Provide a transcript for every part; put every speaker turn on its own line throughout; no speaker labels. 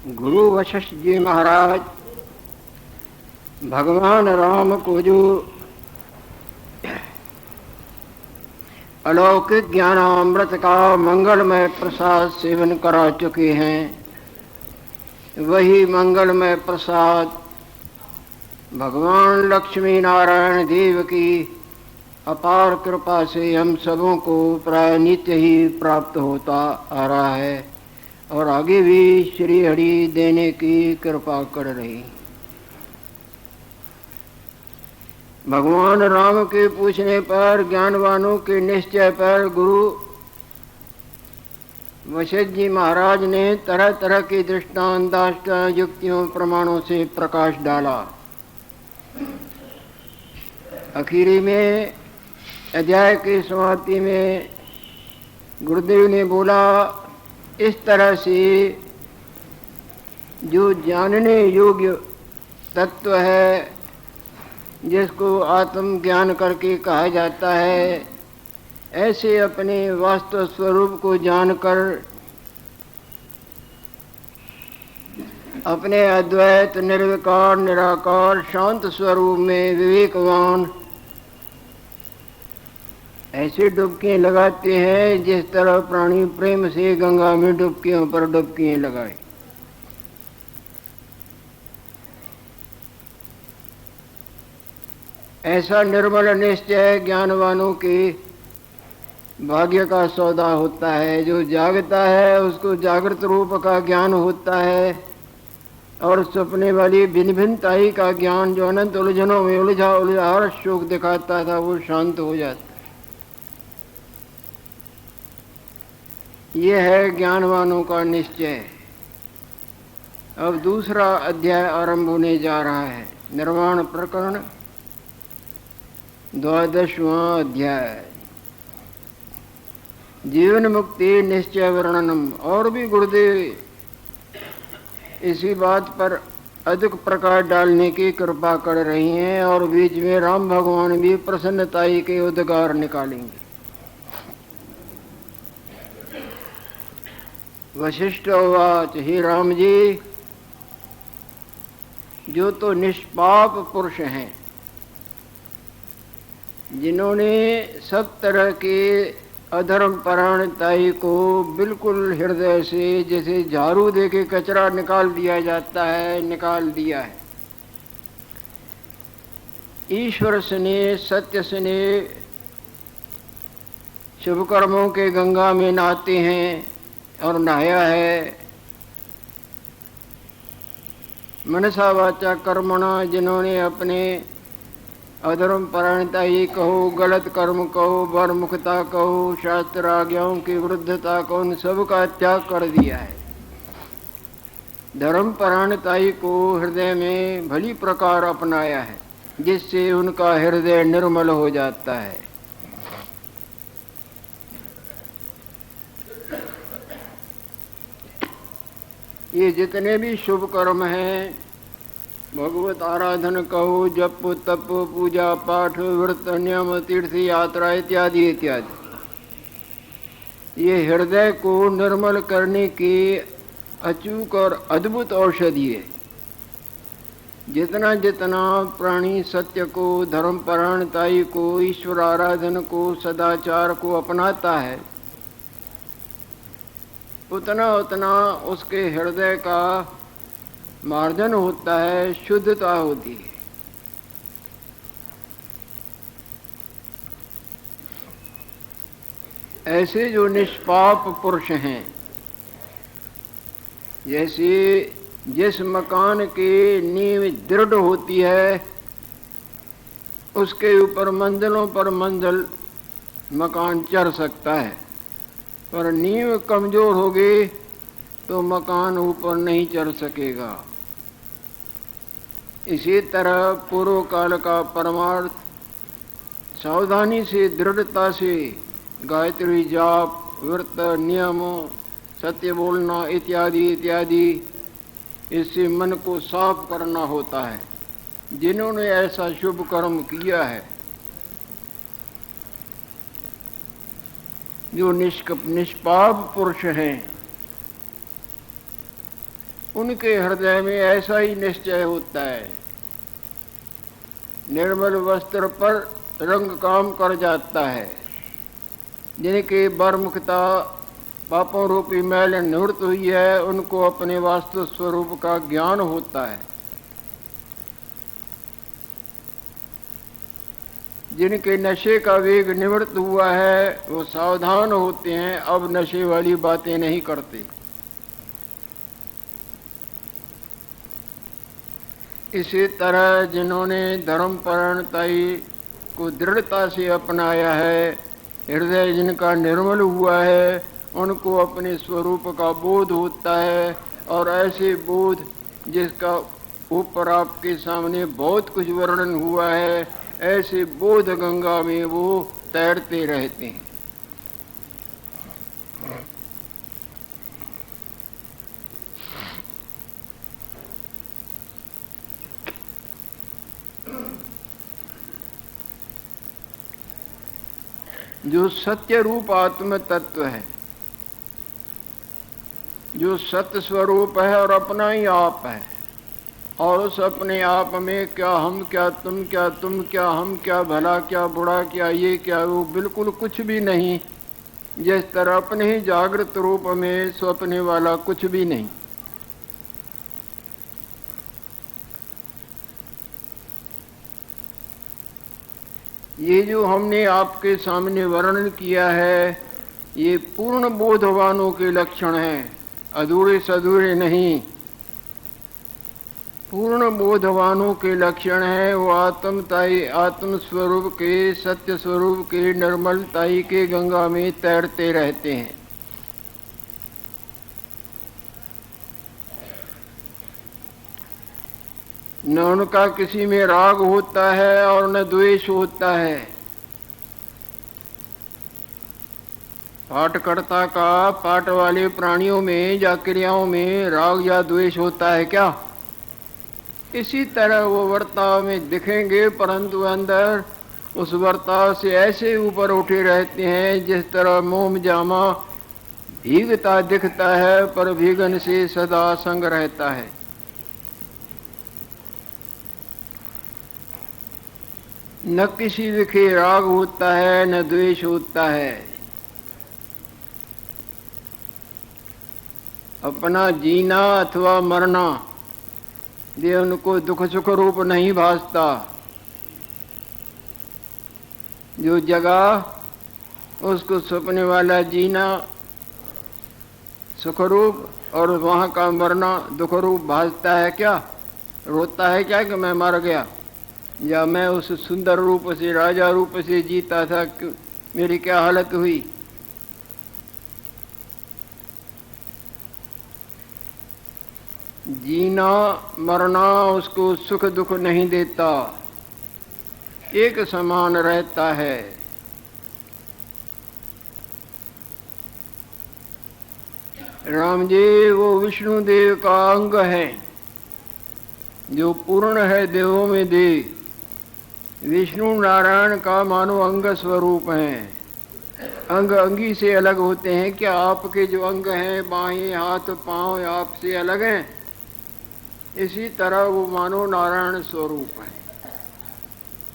गुरु वशिष्ठ जी महाराज भगवान राम को जो अलौकिक ज्ञानामृत का मंगलमय प्रसाद सेवन करा चुके हैं, वही मंगलमय प्रसाद भगवान लक्ष्मी नारायण देव की अपार कृपा से हम सबों को प्राय नित्य ही प्राप्त होता आ रहा है और आगे भी श्री हरि देने की कृपा कर रही। भगवान राम के पूछने पर, ज्ञानवानों के निश्चय पर गुरु वशिष्ठ जी महाराज ने तरह तरह के दृष्टांत युक्तियों प्रमाणों से प्रकाश डाला। आखिरी में अध्याय की समाप्ति में गुरुदेव ने बोला, इस तरह से जो जानने योग्य तत्व है, जिसको आत्मज्ञान करके कहा जाता है, ऐसे अपने वास्तव स्वरूप को जानकर अपने अद्वैत निर्विकार निराकार शांत स्वरूप में विवेकवान ऐसे डुबकियां लगाते हैं जिस तरह प्राणी प्रेम से गंगा में डुबकियों पर डुबकियां लगाए। ऐसा निर्मल निश्चय ज्ञानवानों के भाग्य का सौदा होता है। जो जागता है उसको जागृत रूप का ज्ञान होता है और सपने वाली भिन्न भिन्नताई का ज्ञान, जो अनंत उलझनों में उलझा उलझा हर शोक दिखाता था, वो शांत हो जाता है। ये है ज्ञानवानों का निश्चय। अब दूसरा अध्याय आरंभ होने जा रहा है। निर्वाण प्रकरण 12वां अध्याय, जीवन मुक्ति निश्चय वर्णनम। और भी गुरुदेव इसी बात पर अधिक प्रकाश डालने की कृपा कर रही हैं और बीच में राम भगवान भी प्रसन्नताई के उद्गार निकालेंगे। वशिष्ठ उवाच, हे राम जी, जो तो निष्पाप पुरुष हैं, जिन्होंने सब तरह के अधर्म परायणताई को बिल्कुल हृदय से, जैसे झाड़ू दे के कचरा निकाल दिया जाता है, निकाल दिया है। ईश्वर स्नेह सत्य स्नेह शुभ कर्मों के गंगा में नहाते हैं और नहाया है। मनसा वाचा कर्मणा, जिन्होंने अपने अधर्म परायणता ही कहो, गलत कर्म कहो, बरमुखता कहो, शास्त्र आज्ञाओं की विरुद्धता को, उन सब का त्याग कर दिया है। धर्म परायणताई को हृदय में भली प्रकार अपनाया है, जिससे उनका हृदय निर्मल हो जाता है। ये जितने भी शुभ कर्म हैं, भगवत आराधन कहो, जप तप पूजा पाठ व्रत नियम तीर्थ यात्रा इत्यादि इत्यादि, ये हृदय को निर्मल करने की अचूक और अद्भुत औषधि है। जितना जितना प्राणी सत्य को, धर्म परायणताई को, ईश्वर आराधन को, सदाचार को अपनाता है, उतना उतना उसके हृदय का मार्जन होता है, शुद्धता होती है। ऐसे जो निष्पाप पुरुष हैं, जैसे जिस मकान की नींव दृढ़ होती है, उसके ऊपर मंजिलों पर मंजिल मकान चढ़ सकता है, पर नींव कमजोर होगी तो मकान ऊपर नहीं चढ़ सकेगा। इसी तरह पूर्व काल का परमार्थ सावधानी से, दृढ़ता से गायत्री जाप, व्रत नियम, सत्य बोलना इत्यादि इत्यादि, इससे मन को साफ करना होता है। जिन्होंने ऐसा शुभ कर्म किया है, जो निष्पाप पुरुष हैं, उनके हृदय में ऐसा ही निश्चय होता है। निर्मल वस्त्र पर रंग काम कर जाता है। जिनके बरमुखता पापों रूपी मैल निवृत्त हुई है, उनको अपने वास्तु स्वरूप का ज्ञान होता है। जिनके नशे का वेग निवृत्त हुआ है, वो सावधान होते हैं, अब नशे वाली बातें नहीं करते। इसी तरह जिन्होंने धर्मपरायणताई को दृढ़ता से अपनाया है, हृदय जिनका निर्मल हुआ है, उनको अपने स्वरूप का बोध होता है। और ऐसे बोध जिसका ऊपर आपके सामने बहुत कुछ वर्णन हुआ है, ऐसे बोध गंगा में वो तैरते रहते हैं। जो सत्य रूप आत्म तत्व है, जो सत्य स्वरूप है और अपना ही आप है, और उस अपने आप में क्या हम, क्या तुम, क्या तुम, क्या हम, क्या भला, क्या बुरा, क्या ये, क्या वो, बिल्कुल कुछ भी नहीं। जिस तरह अपने ही जागृत रूप में स्वप्ने वाला कुछ भी नहीं। ये जो हमने आपके सामने वर्णन किया है, ये पूर्ण बोधवानों के लक्षण हैं, अधूरे सधूरे नहीं। पूर्ण बोधवानों के लक्षण है। वो आत्मताई, आत्म स्वरूप के, सत्य स्वरूप के, निर्मलताई के गंगा में तैरते रहते हैं। न उनका किसी में राग होता है और न द्वेष होता है। पाठकर्ता का पाठ वाले प्राणियों में या क्रियाओं में राग या द्वेष होता है क्या? इसी तरह वो वर्ताव में दिखेंगे, परंतु अंदर उस वर्ताव से ऐसे ऊपर उठे रहते हैं जिस तरह मोम जामा भीगता दिखता है, पर भीगन से सदा संग रहता है। न किसी विखे राग होता है, न द्वेष होता है। अपना जीना अथवा मरना ये उनको दुख सुख रूप नहीं भासता। जो जगह उसको सपने वाला जीना सुख रूप और वहाँ का मरना दुख रूप भासता है क्या? रोता है क्या कि मैं मर गया, या मैं उस सुंदर रूप से, राजा रूप से जीता था, मेरी क्या हालत हुई? जीना मरना उसको सुख दुख नहीं देता, एक समान रहता है। राम जी वो विष्णु देव का अंग है, जो पूर्ण है देवों में देव। विष्णु नारायण का मानो अंग स्वरूप हैं। अंग अंगी से अलग होते हैं क्या? आपके जो अंग हैं, बाहें, हाथ, पांव, आपसे अलग हैं। इसी तरह वो मानो नारायण स्वरूप है।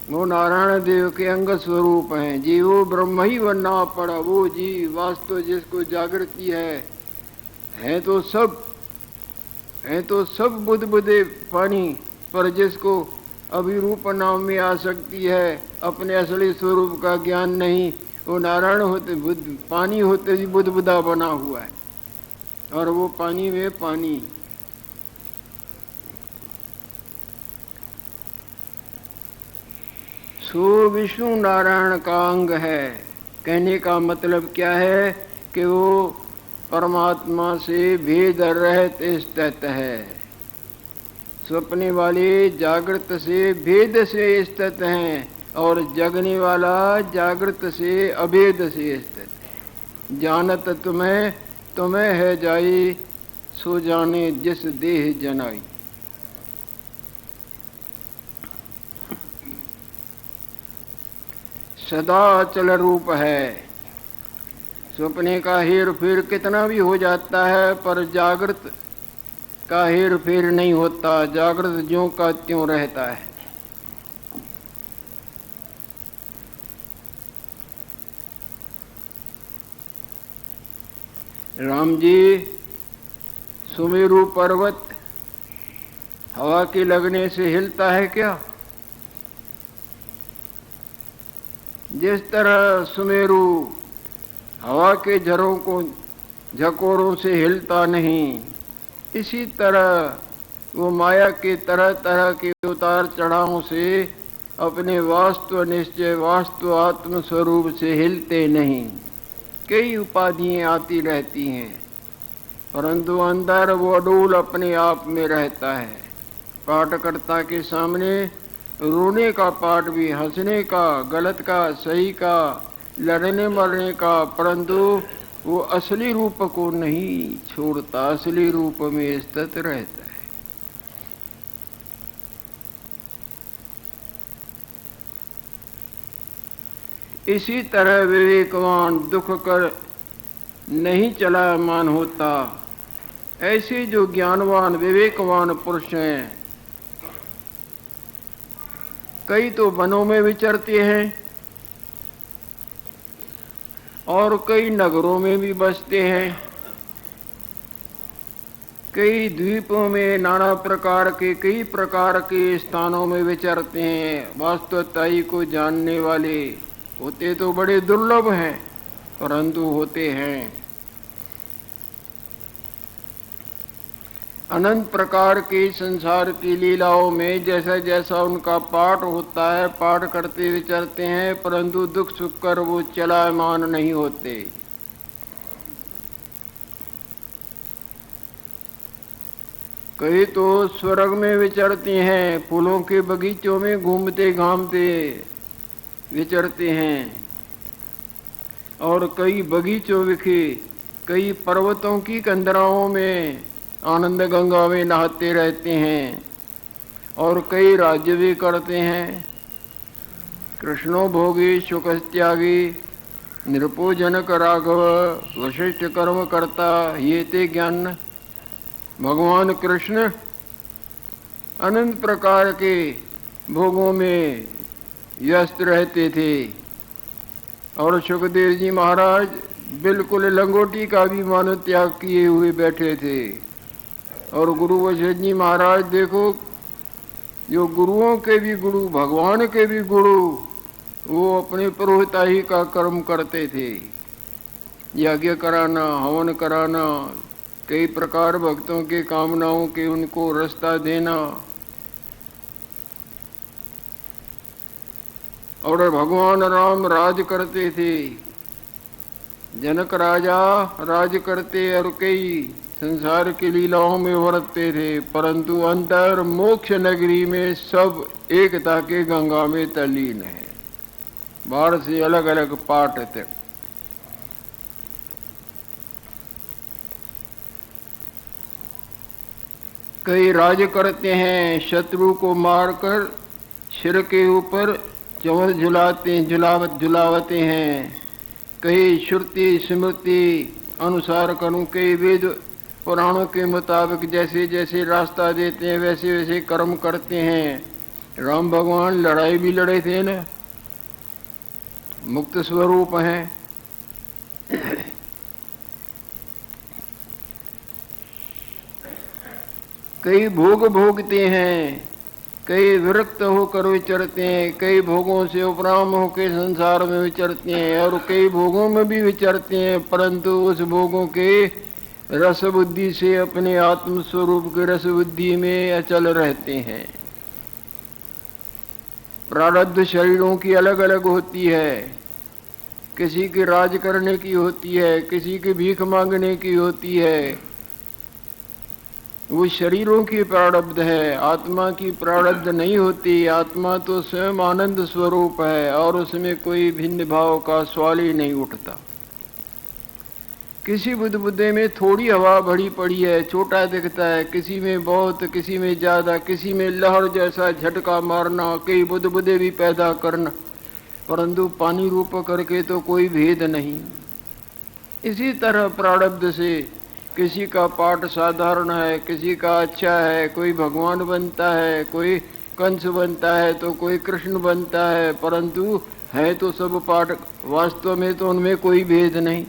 वो नारायण देव के अंग स्वरूप हैं। जीवो ब्रह्म ही बनना पड़ा। वो जीव वास्तव जिसको जागृति है तो सब बुद्ध बुद्धे पानी, पर जिसको अभिरूप नाम में आ सकती है, अपने असली स्वरूप का ज्ञान नहीं, वो नारायण होते बुद्ध, पानी होते ही बुद्ध बुद्धा बना हुआ है, और वो पानी में पानी। सो विष्णु नारायण का अंग है। कहने का मतलब क्या है कि वो परमात्मा से भेद रहित स्थित है। स्वप्ने वाले जागृत से भेद से स्थित हैं, और जगने वाला जागृत से अभेद से स्थित है। जानत तुम्हें है जाई, सो जाने जिस देह जनाई। सदा अचल रूप है। स्वप्ने का हेर फेर कितना भी हो जाता है, पर जागृत का हेर फेर नहीं होता, जागृत ज्यों का त्यों रहता है। राम जी, सुमेरु पर्वत हवा के लगने से हिलता है क्या? जिस तरह सुमेरु हवा के झकोरों से हिलता नहीं, इसी तरह वो माया के तरह तरह के उतार चढ़ावों से अपने वास्तव निश्चय वास्तव आत्म स्वरूप से हिलते नहीं। कई उपाधियां आती रहती हैं, परंतु अंदर वो अडूल अपने आप में रहता है। पाठकर्ता के सामने रोने का पाठ भी, हंसने का, गलत का, सही का, लड़ने मरने का, परंतु वो असली रूप को नहीं छोड़ता, असली रूप में स्थित रहता है। इसी तरह विवेकवान दुख कर नहीं चलायमान होता। ऐसे जो ज्ञानवान विवेकवान पुरुष हैं, कई तो वनों में विचरते हैं और कई नगरों में भी बसते हैं, कई द्वीपों में नाना प्रकार के कई प्रकार के स्थानों में विचरते हैं। वास्तवताई को जानने वाले होते तो बड़े दुर्लभ हैं, परंतु होते हैं। अनंत प्रकार के संसार की लीलाओं में जैसा जैसा उनका पाठ होता है, पाठ करते विचरते हैं, परंतु दुख सुख कर वो चलायमान नहीं होते। कई तो स्वर्ग में विचरते हैं, फूलों के बगीचों में घूमते घामते विचरते हैं, और कई बगीचों विखे, कई पर्वतों की कंदराओं में आनंद गंगा में नहाते रहते हैं, और कई राज्य भी करते हैं। कृष्णो भोगी सुख त्यागी नृपो जनक राघव वशिष्ठ कर्म करता ये ते ज्ञान। भगवान कृष्ण अनंत प्रकार के भोगों में व्यस्त रहते थे, और सुखदेव जी महाराज बिल्कुल लंगोटी का भी मानो त्याग किए हुए बैठे थे। और गुरु वशिष्ठ जी महाराज देखो, जो गुरुओं के भी गुरु, भगवान के भी गुरु, वो अपने पुरोहिताई का कर्म करते थे। यज्ञ कराना, हवन कराना, कई प्रकार भक्तों के कामनाओं के उनको रास्ता देना, और भगवान राम राज करते थे। जनक राजा राज करते और कई संसार की लीलाओं में वर्तते थे, परंतु अंतर मोक्ष नगरी में सब एकता के गंगा में तल्लीन है। बाहर से अलग अलग पाठ थे। कई राज करते हैं, शत्रु को मारकर सिर के ऊपर चंवर झुलावते हैं। कई श्रुति स्मृति अनुसार करूं, कई वेद पुराणों के मुताबिक जैसे जैसे रास्ता देते हैं वैसे वैसे कर्म करते हैं। राम भगवान लड़ाई भी लड़े थे ना, मुक्त स्वरूप हैं। कई भोग भोगते हैं, कई विरक्त होकर विचरते हैं, कई भोगों से उपराम होकर संसार में विचरते हैं, और कई भोगों में भी विचरते हैं, परंतु उस भोगों के रस बुद्धि से अपने आत्म स्वरूप के रस बुद्धि में अचल रहते हैं। प्रारब्ध शरीरों की अलग अलग होती है, किसी की राज करने की होती है, किसी की भीख मांगने की होती है। वो शरीरों की प्रारब्ध है, आत्मा की प्रारब्ध नहीं होती। आत्मा तो स्वयं आनंद स्वरूप है, और उसमें कोई भिन्न भाव का सवाल ही नहीं उठता। किसी बुद्धबुद्धे में थोड़ी हवा भरी पड़ी है, छोटा दिखता है, किसी में बहुत, किसी में ज्यादा, किसी में लहर जैसा झटका मारना, कई बुद्धबुद्धे भी पैदा करना, परंतु पानी रूप करके तो कोई भेद नहीं। इसी तरह प्रारब्ध से किसी का पाठ साधारण है, किसी का अच्छा है, कोई भगवान बनता है, कोई कंस बनता है, तो कोई कृष्ण बनता है, परंतु है तो सब पाठ, वास्तव में तो उनमें कोई भेद नहीं।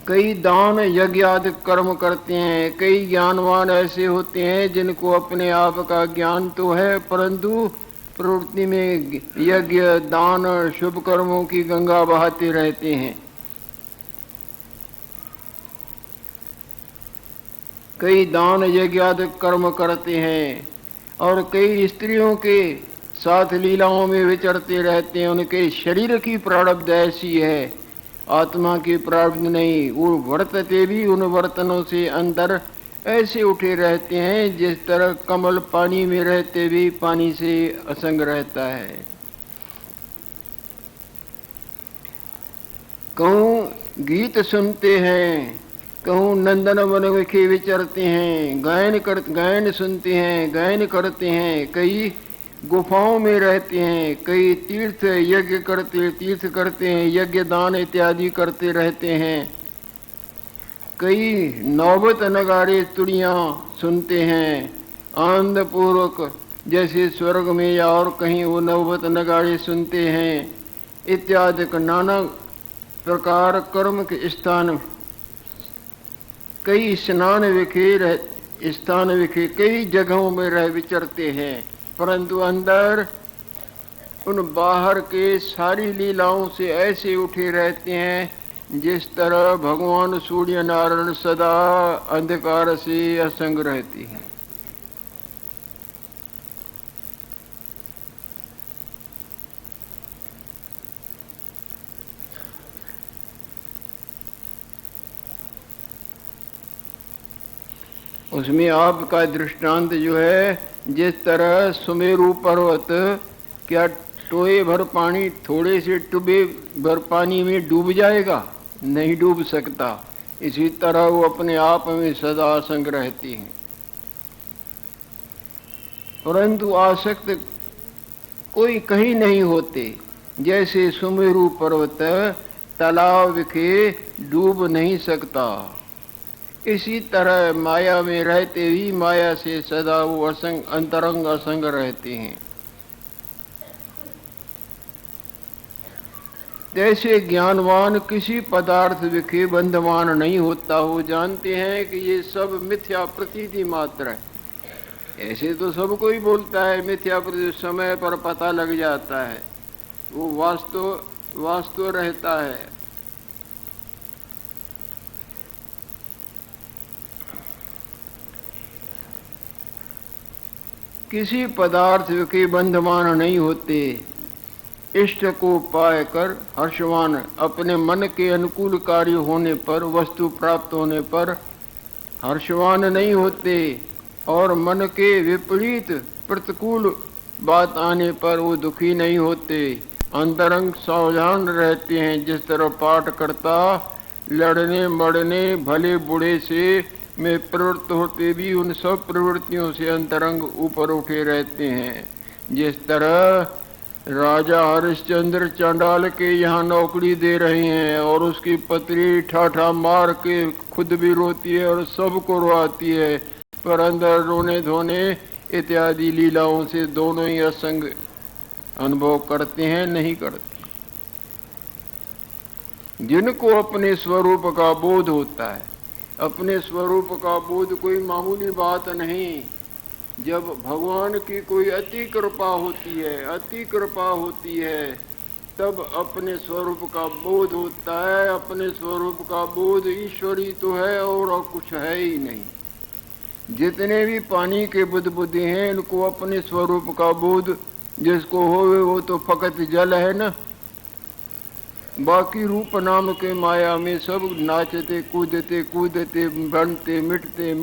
कई दान यज्ञ आदि कर्म करते हैं, कई ज्ञानवान ऐसे होते हैं जिनको अपने आप का ज्ञान तो है, परंतु प्रवृत्ति में यज्ञ दान शुभ कर्मों की गंगा बहाते रहते हैं। कई दान यज्ञ आदि कर्म करते हैं और कई स्त्रियों के साथ लीलाओं में विचरते रहते हैं। उनके शरीर की प्रारब्ध ऐसी है, आत्मा की प्रारब्ध नहीं। वो वर्तते भी उन वर्तनों से अंदर ऐसे उठे रहते हैं जिस तरह कमल पानी में रहते भी पानी से असंग रहता है। कहूँ गीत सुनते हैं, कहूँ नंदन वन विखे विचरते हैं, गायन सुनते हैं, गायन करते हैं, कई गुफाओं में रहते हैं, कई तीर्थ करते हैं, यज्ञ दान इत्यादि करते रहते हैं, कई नौबत नगारे तुड़ियाँ सुनते हैं आनंद पूर्वक, जैसे स्वर्ग में या और कहीं वो नौबत नगारे सुनते हैं इत्यादि नाना प्रकार कर्म के स्थान, कई स्थान विखे कई जगहों में रह विचरते हैं, परंतु अंदर उन बाहर के सारी लीलाओं से ऐसे उठे रहते हैं जिस तरह भगवान सूर्य नारायण सदा अंधकार से असंग रहती हैं। उसमें आपका दृष्टांत जो है, जिस तरह सुमेरु पर्वत क्या टोए भर पानी, थोड़े से टुबे भर पानी में डूब जाएगा? नहीं डूब सकता। इसी तरह वो अपने आप में सदा असंग रहती हैं, परंतु आसक्त कोई कहीं नहीं होते। जैसे सुमेरु पर्वत तालाब विखे डूब नहीं सकता, इसी तरह माया में रहते भी माया से सदा वो अंतरंग असंग रहते हैं। जैसे ज्ञानवान किसी पदार्थ विखे बंधमान नहीं होता, वो जानते हैं कि ये सब मिथ्या प्रतीति मात्र है। ऐसे तो सब कोई बोलता है मिथ्या प्रतीति, समय पर पता लग जाता है, वो वास्तव रहता है। किसी पदार्थ के बंधमान नहीं होते। इष्ट को पाए कर हर्षवान, अपने मन के अनुकूल कार्य होने पर, वस्तु प्राप्त होने पर हर्षवान नहीं होते, और मन के विपरीत प्रतिकूल बात आने पर वो दुखी नहीं होते। अंतरंग सावधान रहते हैं, जिस तरह पाठ करता लड़ने मरने भले बुढ़े से में प्रवृत्त होते भी उन सब प्रवृत्तियों से अंतरंग ऊपर उठे रहते हैं। जिस तरह राजा हरिश्चंद्र चांडाल के यहाँ नौकरी दे रहे हैं और उसकी पत्री ठाठा मार के खुद भी रोती है और सबको रोआती है, पर अंदर रोने धोने इत्यादि लीलाओं से दोनों ही असंग अनुभव करते हैं, नहीं करते। जिनको अपने स्वरूप का बोध होता है, अपने स्वरूप का बोध कोई मामूली बात नहीं। जब भगवान की कोई अति कृपा होती है तब अपने स्वरूप का बोध होता है। अपने स्वरूप का बोध ईश्वरी तो है और कुछ है ही नहीं। जितने भी पानी के बुदबुदे हैं, इनको अपने स्वरूप का बोध जिसको होवे वो तो फकत जल है ना। बाकी रूप नाम के माया में सब नाचते कूदते बनते मिटते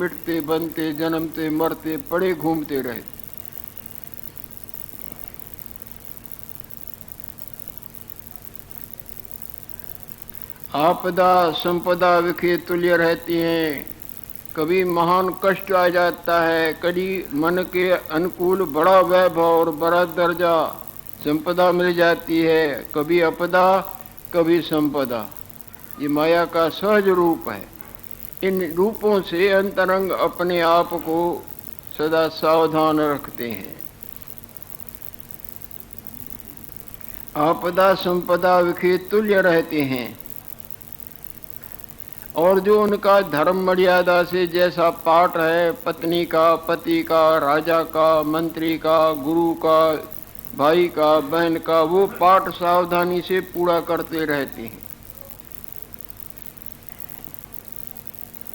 बनते जन्मते मरते पड़े घूमते रहे। आपदा संपदा विखे तुल्य रहती हैं। कभी महान कष्ट आ जाता है, कभी मन के अनुकूल बड़ा वैभव और बड़ा दर्जा संपदा मिल जाती है। कभी अपदा कभी संपदा, ये माया का सहज रूप है। इन रूपों से अंतरंग अपने आप को सदा सावधान रखते हैं। आपदा संपदा विखे तुल्य रहते हैं, और जो उनका धर्म मर्यादा से जैसा पाठ है, पत्नी का, पति का, राजा का, मंत्री का, गुरु का, भाई का, बहन का, वो पाठ सावधानी से पूरा करते रहते हैं।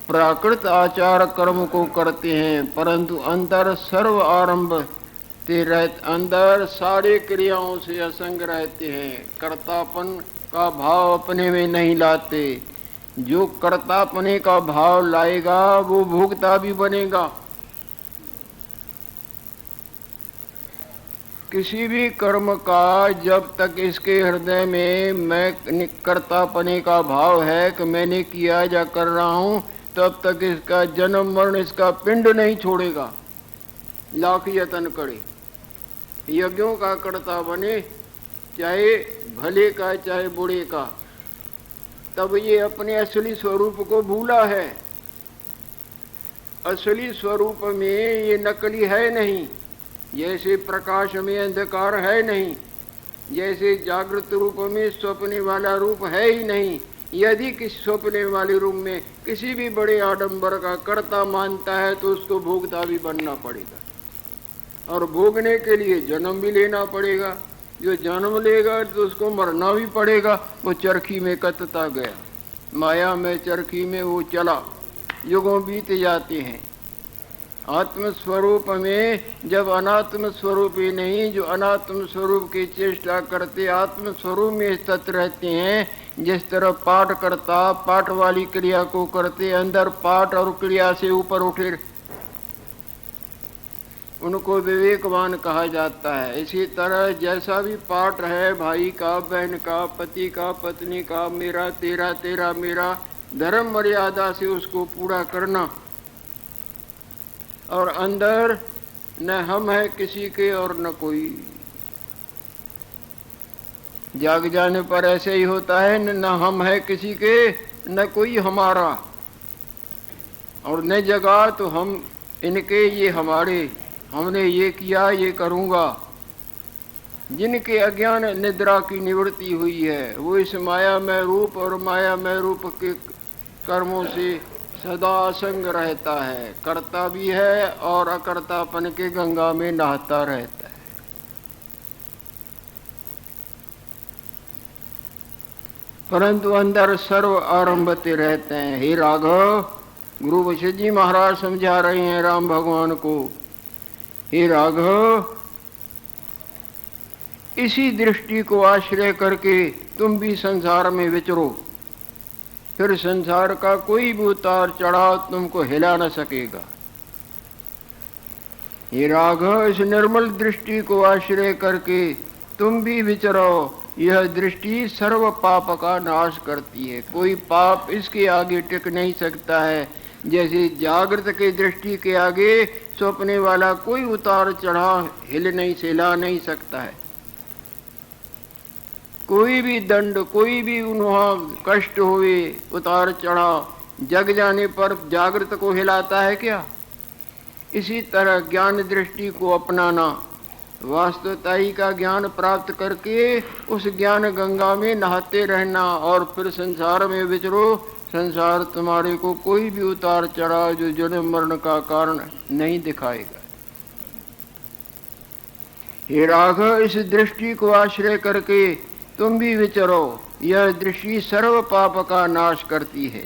प्राकृत आचार कर्म को करते हैं, परंतु अंदर सर्व आरंभ ते रहते, अंदर सारे क्रियाओं से असंग रहते हैं। कर्तापन का भाव अपने में नहीं लाते। जो कर्तापने का भाव लाएगा वो भोक्ता भी बनेगा। किसी भी कर्म का जब तक इसके हृदय में मैं कर्तापने का भाव है कि मैंने किया या कर रहा हूं, तब तक इसका जन्म मरण इसका पिंड नहीं छोड़ेगा, लाख यतन करे। यज्ञों का कर्ता बने, चाहे भले का चाहे बुरे का, तब ये अपने असली स्वरूप को भूला है। असली स्वरूप में ये नकली है नहीं। जैसे प्रकाश में अंधकार है नहीं, जैसे जागृत रूप में स्वप्ने वाला रूप है ही नहीं। यदि किस स्वप्ने वाले रूप में किसी भी बड़े आडंबर का कर्ता मानता है तो उसको भोगता भी बनना पड़ेगा, और भोगने के लिए जन्म भी लेना पड़ेगा। जो जन्म लेगा तो उसको मरना भी पड़ेगा। वो चरखी में कतता गया, माया में चरखी में वो चला, युगों बीत जाते हैं। आत्मस्वरूप में जब अनात्म स्वरूप ही नहीं, जो अनात्म स्वरूप की चेष्टा करते आत्म स्वरूप में स्थित रहते हैं, जिस तरह पाठ करता पाठ वाली क्रिया को करते, अंदर पाठ और क्रिया से ऊपर उठे, उनको विवेकवान कहा जाता है। इसी तरह जैसा भी पाठ है, भाई का, बहन का, पति का, पत्नी का, मेरा तेरा तेरा मेरा, धर्म मर्यादा से उसको पूरा करना, और अंदर न हम है किसी के और न कोई। जाग जाने पर ऐसे ही होता है, न हम है किसी के न कोई हमारा, और न जगा तो हम इनके ये हमारे, हमने ये किया ये करूँगा। जिनके अज्ञान निद्रा की निवृत्ति हुई है वो इस माया में रूप और माया में रूप के कर्मों से सदा असंग रहता है, करता भी है और अकर्तापन के गंगा में नहाता रहता है। परंतु अंदर सर्व आरंभते रहते हैं। हे राघव, गुरु वशिष्ठ जी महाराज समझा रहे हैं राम भगवान को, हे राघव, इसी दृष्टि को आश्रय करके तुम भी संसार में विचरो, फिर संसार का कोई भी उतार चढ़ाव तुमको हिला न सकेगा। ये राघव, इस निर्मल दृष्टि को आश्रय करके तुम भी विचरो। यह दृष्टि सर्व पाप का नाश करती है। कोई पाप इसके आगे टिक नहीं सकता है। जैसे जागृत की दृष्टि के आगे स्वप्ने वाला कोई उतार चढ़ाव हिल नहीं, हिला नहीं सकता है। कोई भी दंड, कोई भी वहाँ कष्ट हुए, उतार चढ़ाव, जग जाने पर जागृत को हिलाता है क्या? इसी तरह ज्ञान दृष्टि को अपनाना, वास्तवताई का ज्ञान प्राप्त करके उस ज्ञान गंगा में नहाते रहना, और फिर संसार में विचरो। संसार तुम्हारे को कोई भी उतार चढ़ाव जो जन्म मरण का कारण नहीं दिखाएगा। हे राघव, इस दृष्टि को आश्रय करके तुम भी विचरो। यह दृष्टि सर्व पाप का नाश करती है।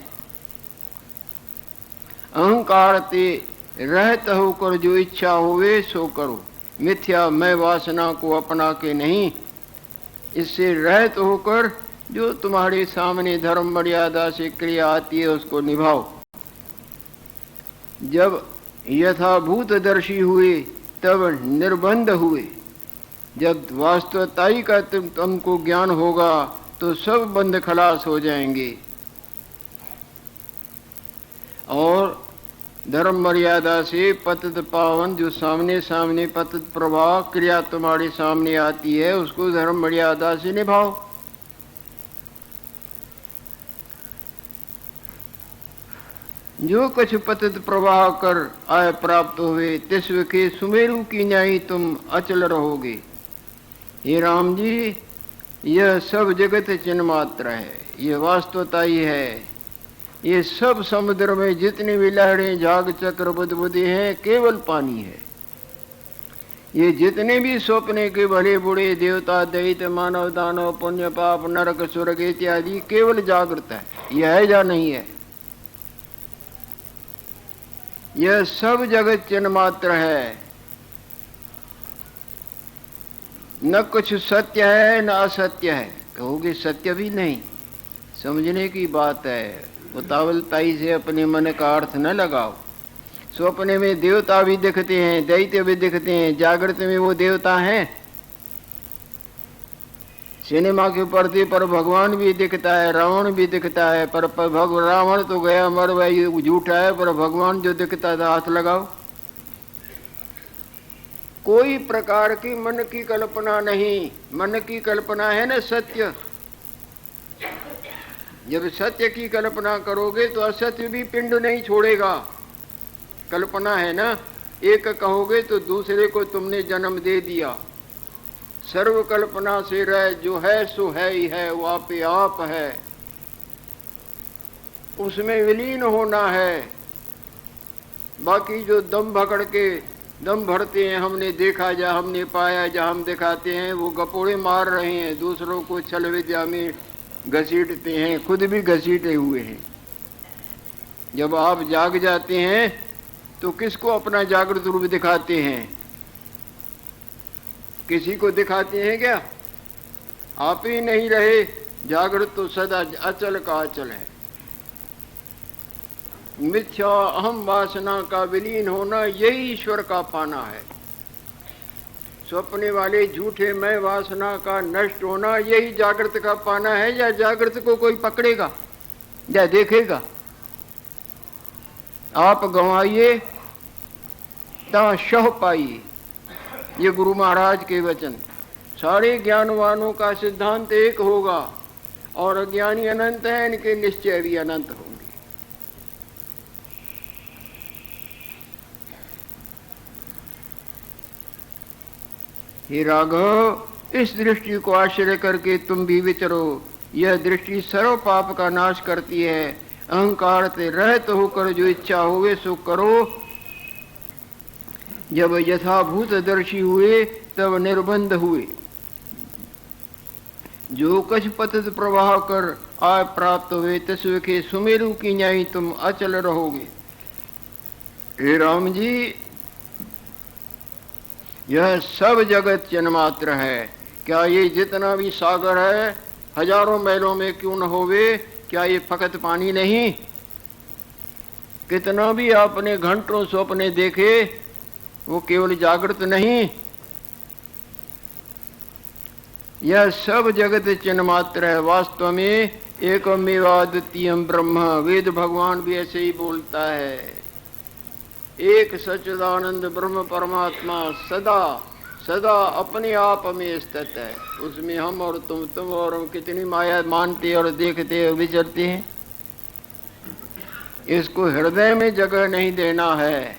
अहंकार ते रहत होकर जो इच्छा होवे सो करो। मिथ्या मैं वासना को अपना के नहीं, इससे रहत होकर जो तुम्हारे सामने धर्म मर्यादा से क्रिया आती है उसको निभाओ। जब यथाभूतदर्शी हुए तब निर्बंध हुए। जब वास्तवताई का तुमको ज्ञान होगा तो सब बंध खलास हो जाएंगे, और धर्म मर्यादा से पतित पावन जो सामने सामने पतित प्रवाह क्रिया तुम्हारे सामने आती है उसको धर्म मर्यादा से निभाओ। जो कछ पतित प्रवाह कर आय प्राप्त हुए तिस्व के सुमेरु की न्यायी तुम अचल रहोगे। हे राम जी, यह सब जगत चिन्ह मात्र है, यह वास्तवता ही है। ये सब समुद्र में जितनी भी लहरें, झाग, चक्र, बुदबुदे हैं, केवल पानी है। ये जितने भी स्वप्ने के भले बुढ़े देवता, दैत्य, मानव, दानव, पुण्य, पाप, नरक, स्वर्ग इत्यादि केवल जागृत है। यह है या नहीं है? यह सब जगत चिन्ह मात्र है। न कुछ सत्य है न असत्य है। कहोगे सत्य भी नहीं, समझने की बात है। उतावलताई से अपने मन का अर्थ न लगाओ। स्वप्ने में देवता भी दिखते हैं, दैत्य भी दिखते हैं, जागृत में वो देवता हैं। सिनेमा के पर्दे पर भगवान भी दिखता है, रावण भी दिखता है, पर रावण तो गया मर भाई, झूठा है, पर भगवान जो दिखता था, हाथ लगाओ। कोई प्रकार की मन की कल्पना नहीं। मन की कल्पना है ना सत्य। जब सत्य की कल्पना करोगे तो असत्य भी पिंड नहीं छोड़ेगा। कल्पना है ना, एक कहोगे तो दूसरे को तुमने जन्म दे दिया। सर्व कल्पना से रह, जो है सो है ही है, वो आपे आप है, उसमें विलीन होना है। बाकी जो दम भकड़ के दम भरते हैं, हमने देखा जा, हमने पाया जा, हम दिखाते हैं, वो गपोड़े मार रहे हैं, दूसरों को छल विद्या में घसीटते हैं, खुद भी घसीटे हुए हैं। जब आप जाग जाते हैं तो किसको अपना जागृत रूप दिखाते हैं? किसी को दिखाते हैं क्या? आप ही नहीं रहे। जागृत तो सदा अचल का अचल है। मिथ्या अहम वासना का विलीन होना, यही ईश्वर का पाना है। स्वप्ने वाले झूठे मैं वासना का नष्ट होना, यही जागृत का पाना है। या जागृत को कोई पकड़ेगा या देखेगा? आप गंवाइए ता शह पाइए, ये गुरु महाराज के वचन। सारे ज्ञानवानों का सिद्धांत एक होगा, और अज्ञानी अनंत है, इनके निश्चय भी अनंत होंगे। हे राघव, इस दृष्टि को आश्रय करके तुम भी विचरो। यह दृष्टि सर्व पाप का नाश करती है। अहंकार से रहित होकर जो इच्छा होवे सो करो। जब यथाभूत दर्शी हुए तब निर्बंध हुए। जो कछ पतित प्रवाह कर आय प्राप्त हुए, तस्व के सुमेरु की न्यायी तुम अचल रहोगे। हे राम जी, यह सब जगत चिन्हमात्र है। क्या ये जितना भी सागर है, हजारों मैलों में क्यों न होवे, क्या ये फकत पानी नहीं? कितना भी आपने घंटों स्वप्ने देखे, वो केवल जागृत नहीं। यह सब जगत चिन्ह मात्र है। वास्तव में एकमेवा द्वितीयम ब्रह्म, वेद भगवान भी ऐसे ही बोलता है। एक सच्चिदानंद ब्रह्म परमात्मा सदा सदा अपने आप में स्थित है। उसमें हम और तुम और हम कितनी माया मानते और देखते और विचरते हैं। इसको हृदय में जगह नहीं देना है।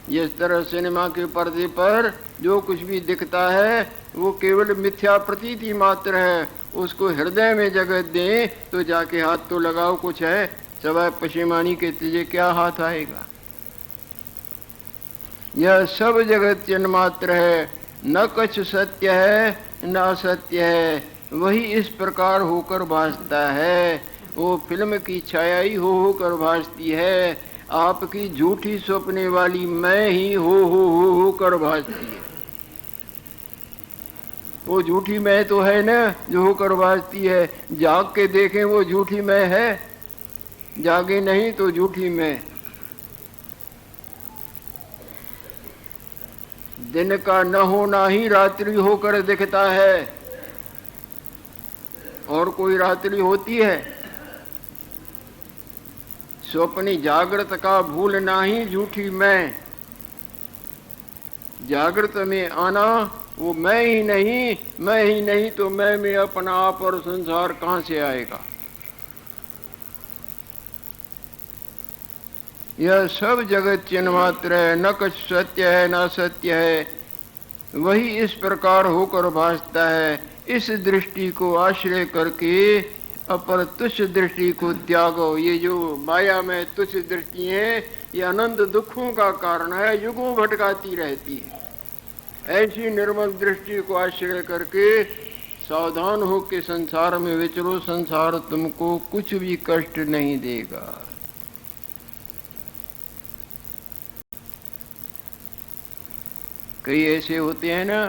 जिस तरह सिनेमा के पर्दे पर जो कुछ भी दिखता है वो केवल मिथ्या प्रतीति मात्र है। उसको हृदय में जगह दें तो जाके हाथ तो लगाओ, कुछ है। सवाए पशेमानी के तुझे क्या हाथ आएगा। यह सब जगत चिन्ह मात्र है। न कुछ सत्य है न असत्य है। वही इस प्रकार होकर भासता है। वो फिल्म की छाया ही होकर भासती है। आपकी झूठी स्वप्ने वाली मैं ही होकर भासती है। वो झूठी मैं तो है ना जो होकर भासती है। जाग के देखें वो झूठी मैं है, जागे नहीं तो झूठी मैं। दिन का न होना ही रात्रि होकर दिखता है। और कोई रात्रि होती है? स्वप्नी जागृत का भूलना ही झूठी मैं। जागृत में आना वो मैं ही नहीं तो मैं में अपना आप और संसार कहां से आएगा। यह सब जगत चिन्ह मात्र है, न कुछ सत्य है न सत्य है, वही इस प्रकार होकर भासता है। इस दृष्टि को आश्रय करके अपर तुच्छ दृष्टि को त्यागो। ये जो माया में तुच्छ दृष्टि है, ये अनंत दुखों का कारण है, युगों भटकाती रहती है। ऐसी निर्मल दृष्टि को आश्रय करके सावधान हो के संसार में विचरो। संसार तुमको कुछ भी कष्ट नहीं देगा। कई ऐसे होते हैं ना